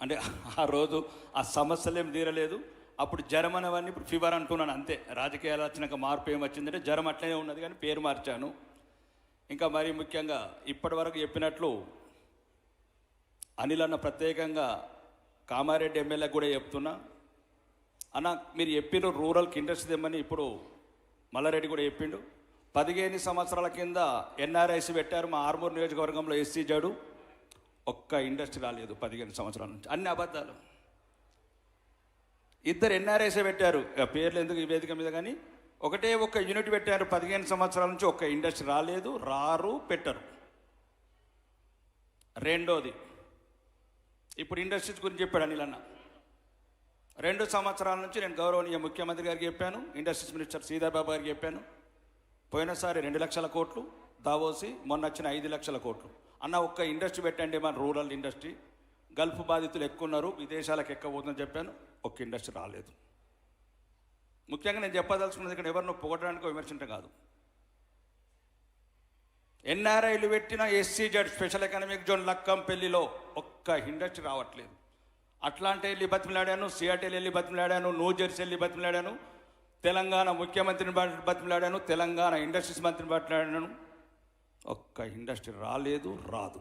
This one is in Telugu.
అంటే ఆ రోజు ఆ సమస్యలు ఏం తీరలేదు. అప్పుడు జ్వరం అనేవన్నీ ఇప్పుడు ఫీవర్ అంటున్నాను అంతే. రాజకీయాలు వచ్చినాక మార్పు ఏం వచ్చిందంటే జ్వరం అట్లనే ఉన్నది కానీ పేరు మార్చాను. ఇంకా మరీ ముఖ్యంగా ఇప్పటి వరకు చెప్పినట్లు అనిల్ అన్న ప్రత్యేకంగా కామారెడ్డి ఎమ్మెల్యేకి కూడా చెప్తున్నా, అన్న మీరు చెప్పిన రూరల్కి ఇండస్ట్రీ తెమ్మని. ఇప్పుడు మల్లారెడ్డి కూడా చెప్పిండు. 15 సంవత్సరాల కింద ఎన్ఆర్ఐసి పెట్టారు మా ఆర్మూర్ నియోజకవర్గంలో. ఎస్సీ జాడు ఒక్క ఇండస్ట్రీ రాలేదు 15 సంవత్సరాల నుంచి. అన్ని అబద్ధాలు. 2 ఎన్ఆర్ఐసే పెట్టారు, పేర్లు ఎందుకు ఈ వేదిక మీద, కానీ ఒకటే ఒక్క యూనిట్ పెట్టారు 15 సంవత్సరాల నుంచి. ఒక్క ఇండస్ట్రీ రాలేదు, రారు, పెట్టరు. రెండోది, ఇప్పుడు ఇండస్ట్రీస్ గురించి చెప్పాడు అనిల్ అన్న. 2 సంవత్సరాల నుంచి నేను గౌరవనీయ ముఖ్యమంత్రి గారికి చెప్పాను, ఇండస్ట్రీస్ మినిస్టర్ శ్రీధర్ బాబు గారికి చెప్పాను. పోయినసారి 2 లక్షల కోట్లు దావోసి, మొన్న వచ్చిన 5 లక్షల కోట్లు. అన్న ఒక్క ఇండస్ట్రీ పెట్టండి, మన రూరల్ ఇండస్ట్రీ. గల్ఫ్ బాధితులు ఎక్కువ ఉన్నారు, విదేశాలకు ఎక్కబోతుందని చెప్పాను. ఒక్క ఇండస్ట్రీ రాలేదు. ముఖ్యంగా నేను చెప్పదలుచుకున్నది ఇక్కడ ఎవరినో పొగడడానికో విమర్శించడం కాదు. ఎన్ఆర్ఐలు పెట్టిన SEZ స్పెషల్ ఎకనామిక్ జోన్ లక్కంపల్లిలో ఒక్క ఇండస్ట్రీ రావట్లేదు. అట్లాంటి వెళ్ళి బతిమలాడాను, సియాటెల్ వెళ్ళి బతిమలాడాను, న్యూజెర్సీ వెళ్ళి బతిమలాడాను, తెలంగాణ ముఖ్యమంత్రిని బతిమలాడాను, తెలంగాణ ఇండస్ట్రీస్ మంత్రిని బతిమలాడాను. ఒక్క ఇండస్ట్రీ రాలేదు, రాదు.